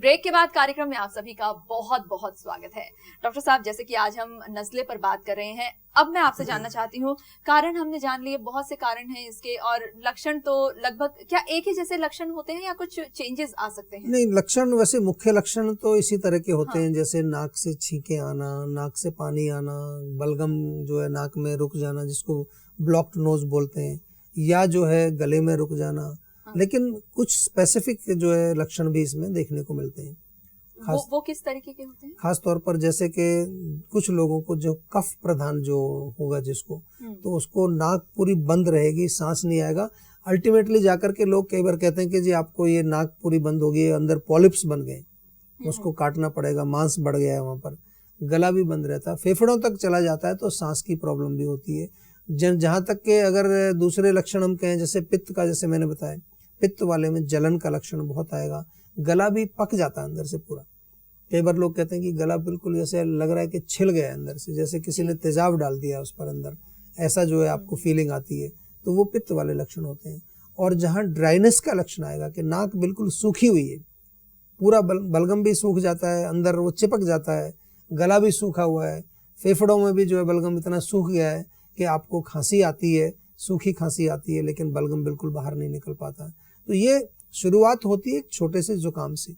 Break के बाद कार्यक्रम में आप सभी का बहुत बहुत स्वागत है। डॉक्टर साहब, जैसे कि आज हम नज़ले पर बात कर रहे हैं, अब मैं आपसे जानना चाहती हूँ, कारण हमने जान लिए, बहुत से कारण हैं इसके, और लक्षण तो लगभग क्या एक ही जैसे लक्षण होते हैं या कुछ चेंजेस आ सकते हैं? नहीं, लक्षण वैसे मुख्य लक्षण तो इसी तरह के होते हैं, जैसे नाक से छींके आना, नाक से पानी आना, बलगम जो है नाक में रुक जाना जिसको ब्लॉक्ड नोज बोलते हैं, या जो है गले में रुक जाना। लेकिन कुछ स्पेसिफिक जो है लक्षण भी इसमें देखने को मिलते हैं। वो किस तरीके के होते हैं? खास तौर पर जैसे कि कुछ लोगों को जो कफ प्रधान जो होगा जिसको, तो उसको नाक पूरी बंद रहेगी, सांस नहीं आएगा। अल्टीमेटली जाकर के लोग कई बार कहते हैं कि जी आपको ये नाक पूरी बंद हो गई है, अंदर पॉलिप्स बन गए, उसको काटना पड़ेगा, मांस बढ़ गया है वहाँ पर। गला भी बंद रहता है, फेफड़ों तक चला जाता है तो सांस की प्रॉब्लम भी होती है। जहाँ तक के अगर दूसरे लक्षण हम कहें, जैसे पित्त का, जैसे मैंने बताया, पित्त वाले में जलन का लक्षण बहुत आएगा, गला भी पक जाता है अंदर से पूरा। कई बार लोग कहते हैं कि गला बिल्कुल जैसे लग रहा है कि छिल गया अंदर से, जैसे किसी ने तेजाब डाल दिया उस पर अंदर, ऐसा जो है आपको फीलिंग आती है, तो वो पित्त वाले लक्षण होते हैं। और जहाँ ड्राइनेस का लक्षण आएगा कि नाक बिल्कुल सूखी हुई है, पूरा बलगम भी सूख जाता है, अंदर वो चिपक जाता है, गला भी सूखा हुआ है, फेफड़ों में भी जो है बलगम इतना सूख गया है कि आपको खांसी आती है, सूखी खांसी आती है, लेकिन बलगम बिल्कुल बाहर नहीं निकल पाता। तो ये शुरुआत होती है एक छोटे से जुकाम से,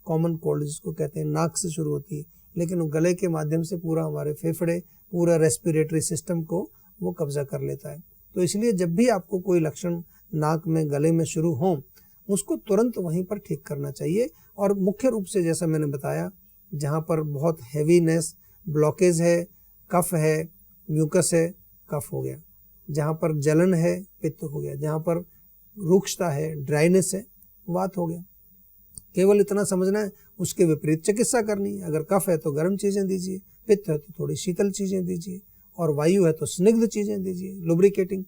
कॉमन कोल्ड जिसको कहते हैं, नाक से शुरू होती है, लेकिन गले के माध्यम से पूरा हमारे फेफड़े, पूरा रेस्पिरेटरी सिस्टम को वो कब्जा कर लेता है। तो इसलिए जब भी आपको कोई लक्षण नाक में, गले में शुरू हो, उसको तुरंत वहीं पर ठीक करना चाहिए। और मुख्य रूप से जैसा मैंने बताया, जहाँ पर बहुत हैवीनेस, ब्लॉकेज है, कफ है, म्यूकस है, कफ हो गया, जहाँ पर जलन है, पित्त हो गया, जहाँ पर रुक्षता है, ड्राइनेस है, वात हो गया। केवल इतना समझना है, उसके विपरीत चिकित्सा करनी है। अगर कफ है तो गर्म चीज़ें दीजिए, पित्त है तो थोड़ी शीतल चीज़ें दीजिए, और वायु है तो स्निग्ध चीज़ें दीजिए, लुब्रिकेटिंग,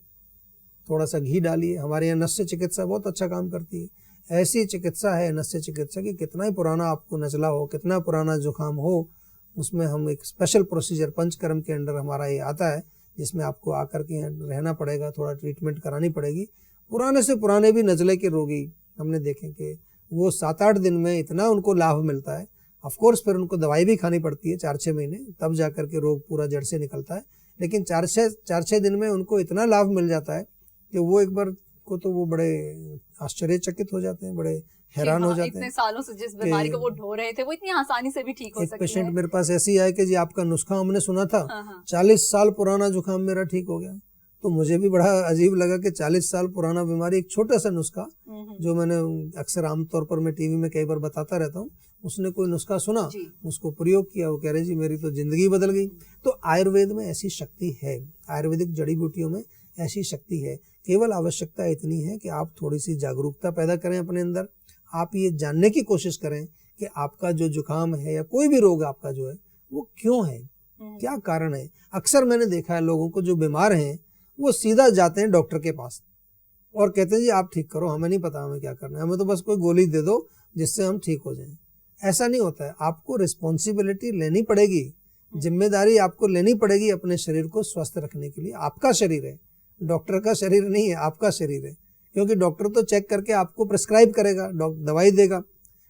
थोड़ा सा घी डालिए। हमारे यहाँ नस्य चिकित्सा बहुत अच्छा काम करती है। ऐसी चिकित्सा है नस्य चिकित्सा की, कितना ही पुराना आपको नज़ला हो, कितना पुराना जुकाम हो, उसमें हम एक स्पेशल प्रोसीजर पंचकर्म के अंडर हमारा ये आता है, जिसमें आपको आकर के यहाँ रहना पड़ेगा, थोड़ा ट्रीटमेंट करानी पड़ेगी। पुराने से पुराने भी नज़ले के रोगी हमने देखे कि वो 7-8 दिन में इतना उनको लाभ मिलता है। ऑफकोर्स फिर उनको दवाई भी खानी पड़ती है 4-6 महीने, तब जाकर के रोग पूरा जड़ से निकलता है, लेकिन 4-6 दिन में उनको इतना लाभ मिल जाता है कि वो एक बार को तो वो बड़े आश्चर्यचकित हो जाते हैं, बड़े हैरान हो जाते हैं। इतने सालों से जिस बीमारी को वो ढो रहे थे, वो इतनी आसानी से भी ठीक हो सकती है। एक पेशेंट मेरे पास ऐसी आया कि जी आपका नुस्खा हमने सुना था, 40 साल पुराना जुकाम मेरा ठीक हो गया। तो मुझे भी बड़ा अजीब लगा कि 40 साल पुराना बीमारी, एक छोटा सा नुस्खा जो मैंने अक्सर आमतौर पर मैं टीवी में कई बार बताता रहता हूँ, उसने कोई नुस्खा सुना, उसको प्रयोग किया, वो कह रहे जी मेरी तो जिंदगी बदल गई। तो आयुर्वेद में ऐसी शक्ति है, आयुर्वेदिक जड़ी बूटियों में ऐसी शक्ति है। केवल आवश्यकता इतनी है कि आप थोड़ी सी जागरूकता पैदा करें अपने अंदर। आप ये जानने की कोशिश करें कि आपका जो जुकाम है या कोई भी रोग आपका जो है वो क्यों है, क्या कारण है। अक्सर मैंने देखा है लोगों को जो बीमार हैं वो सीधा जाते हैं डॉक्टर के पास और कहते हैं जी आप ठीक करो, हमें नहीं पता हमें क्या करना है, हमें तो बस कोई गोली दे दो जिससे हम ठीक हो जाएं। ऐसा नहीं होता है। आपको रिस्पॉन्सिबिलिटी लेनी पड़ेगी, जिम्मेदारी आपको लेनी पड़ेगी अपने शरीर को स्वस्थ रखने के लिए। आपका शरीर है, डॉक्टर का शरीर नहीं है, आपका शरीर है। क्योंकि डॉक्टर तो चेक करके आपको प्रिस्क्राइब करेगा, दवाई देगा,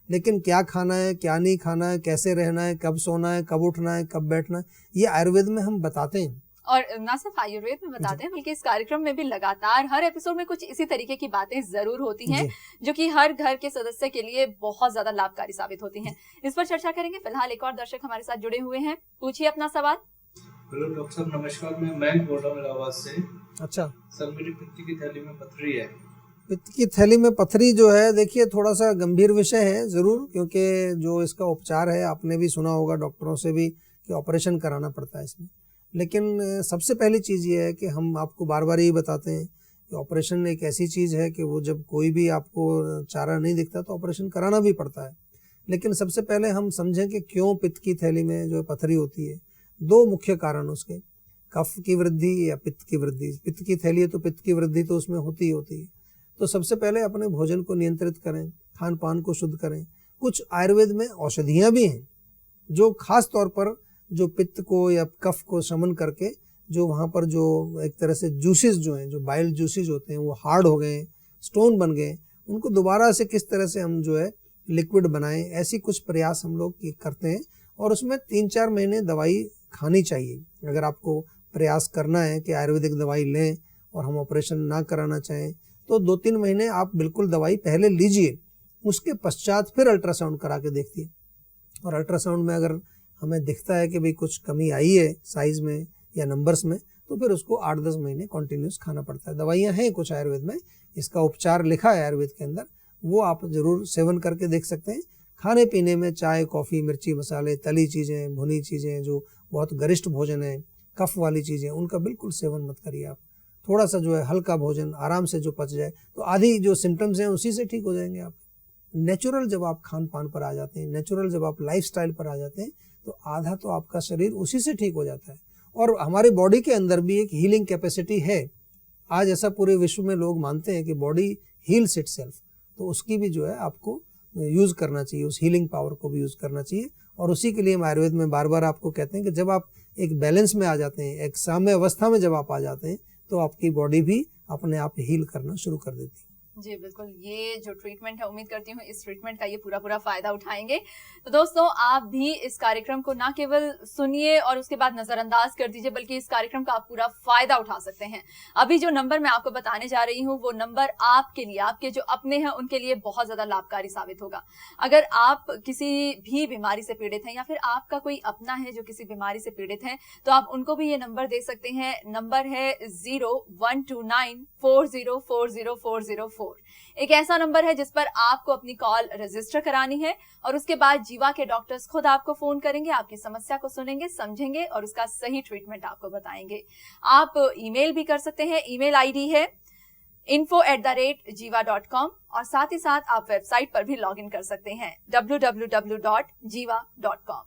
लेकिन क्या खाना है, क्या नहीं खाना है, कैसे रहना है, कब सोना है, कब उठना है, कब बैठना है, ये आयुर्वेद में हम बताते हैं। और ना सिर्फ आयुर्वेद में बताते हैं, बल्कि इस कार्यक्रम में भी लगातार हर एपिसोड में कुछ इसी तरीके की बातें जरूर होती हैं, जो कि हर घर के सदस्य के लिए बहुत ज्यादा लाभकारी साबित होती हैं। इस पर चर्चा करेंगे। फिलहाल एक और दर्शक हमारे साथ जुड़े हुए हैं, पूछिए अपना सवाल। हेलो डॉक्टर साहब, नमस्कार। मैं मैंक बोल रहा हूँ इलाहाबाद से। अच्छा सर, मेरी पित्त की थैली में पथरी है। पित्त की थैली में पथरी जो है, देखिए थोड़ा सा गंभीर विषय है जरूर, क्योंकि जो इसका उपचार है आपने भी सुना होगा डॉक्टरों से भी कि ऑपरेशन कराना पड़ता है इसमें। लेकिन सबसे पहली चीज़ ये है कि हम आपको बार बार यही बताते हैं कि ऑपरेशन एक ऐसी चीज़ है कि वो जब कोई भी आपको चारा नहीं दिखता तो ऑपरेशन कराना भी पड़ता है। लेकिन सबसे पहले हम समझें कि क्यों पित्त की थैली में जो पथरी होती है। 2 मुख्य कारण उसके, कफ की वृद्धि या पित्त की वृद्धि। पित्त की थैली है तो पित्त की वृद्धि तो उसमें होती ही होती है। तो सबसे पहले अपने भोजन को नियंत्रित करें, खान पान को शुद्ध करें। कुछ आयुर्वेद में औषधियाँ भी हैं जो खास तौर पर जो पित्त को या कफ को शमन करके, जो वहाँ पर जो एक तरह से जूसेस जो हैं, जो बाइल जूसेस होते हैं, वो हार्ड हो गए, स्टोन बन गए, उनको दोबारा से किस तरह से हम जो है लिक्विड बनाएं, ऐसी कुछ प्रयास हम लोग करते हैं। और उसमें 3-4 महीने दवाई खानी चाहिए। अगर आपको प्रयास करना है कि आयुर्वेदिक दवाई लें और हम ऑपरेशन ना कराना चाहें तो 2-3 महीने आप बिल्कुल दवाई पहले लीजिए, उसके पश्चात फिर अल्ट्रासाउंड करा के देखिए। और अल्ट्रासाउंड में अगर हमें दिखता है कि भाई कुछ कमी आई है साइज में या नंबर्स में, तो फिर उसको 8-10 महीने कंटिन्यूस खाना पड़ता है। दवाइयाँ हैं कुछ आयुर्वेद में, इसका उपचार लिखा है आयुर्वेद के अंदर, वो आप जरूर सेवन करके देख सकते हैं। खाने पीने में चाय, कॉफ़ी, मिर्ची, मसाले, तली चीज़ें, भुनी चीज़ें, जो बहुत गरिष्ठ भोजन है, कफ वाली चीज़ें, उनका बिल्कुल सेवन मत करिए आप। थोड़ा सा जो है हल्का भोजन आराम से जो पच जाए, तो आधी जो सिम्टम्स हैं उसी से ठीक हो जाएंगे आप। नेचुरल जब आप खान पान पर आ जाते हैं, नेचुरल जब आप लाइफस्टाइल पर आ जाते हैं, तो आधा तो आपका शरीर उसी से ठीक हो जाता है। और हमारी बॉडी के अंदर भी एक हीलिंग कैपेसिटी है। आज ऐसा पूरे विश्व में लोग मानते हैं कि बॉडी हील्स इटसेल्फ, तो उसकी भी जो है आपको यूज़ करना चाहिए, उस हीलिंग पावर को भी यूज़ करना चाहिए। और उसी के लिए हम आयुर्वेद में बार बार आपको कहते हैं कि जब आप एक बैलेंस में आ जाते हैं, एक साम्य अवस्था में जब आप आ जाते हैं, तो आपकी बॉडी भी अपने आप हील करना शुरू कर देती है। जी बिल्कुल, ये जो ट्रीटमेंट है, उम्मीद करती हूँ इस ट्रीटमेंट का ये पूरा फायदा उठाएंगे। तो दोस्तों, आप भी इस कार्यक्रम को ना केवल सुनिए और उसके बाद नजरअंदाज कर दीजिए, बल्कि इस कार्यक्रम का आप पूरा फायदा उठा सकते हैं। अभी जो नंबर मैं आपको बताने जा रही हूँ, वो नंबर आपके लिए, आपके जो अपने हैं उनके लिए बहुत ज्यादा लाभकारी साबित होगा। अगर आप किसी भी बीमारी से पीड़ित हैं या फिर आपका कोई अपना है जो किसी बीमारी से पीड़ित है, तो आप उनको भी ये नंबर दे सकते हैं। नंबर है 0129404004। एक ऐसा नंबर है जिस पर आपको अपनी कॉल रजिस्टर करानी है और उसके बाद जीवा के डॉक्टर्स खुद आपको फोन करेंगे, आपकी समस्या को सुनेंगे, समझेंगे और उसका सही ट्रीटमेंट आपको बताएंगे। आप ईमेल भी कर सकते हैं। ईमेल आईडी है info@jiva.com और साथ ही साथ आप वेबसाइट पर भी लॉग इन कर सकते हैं www.jiva.com।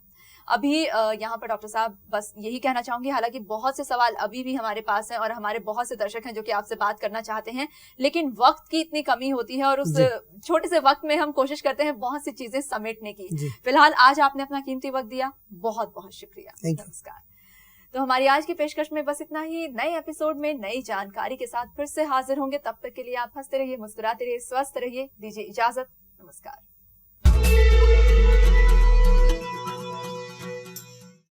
अभी यहाँ पर डॉक्टर साहब बस यही कहना चाहूंगी, हालांकि बहुत से सवाल अभी भी हमारे पास हैं और हमारे बहुत से दर्शक हैं जो कि आपसे बात करना चाहते हैं, लेकिन वक्त की इतनी कमी होती है और उस छोटे से वक्त में हम कोशिश करते हैं बहुत सी चीजें समेटने की। फिलहाल आज आपने अपना कीमती वक्त दिया, बहुत बहुत शुक्रिया। नमस्कार। तो हमारी आज की पेशकश में बस इतना ही। नए एपिसोड में नई जानकारी के साथ फिर से हाजिर होंगे। तब तक के लिए आप हंसते रहिए, मुस्कुराते रहिए, स्वस्थ रहिए। दीजिए इजाजत। नमस्कार।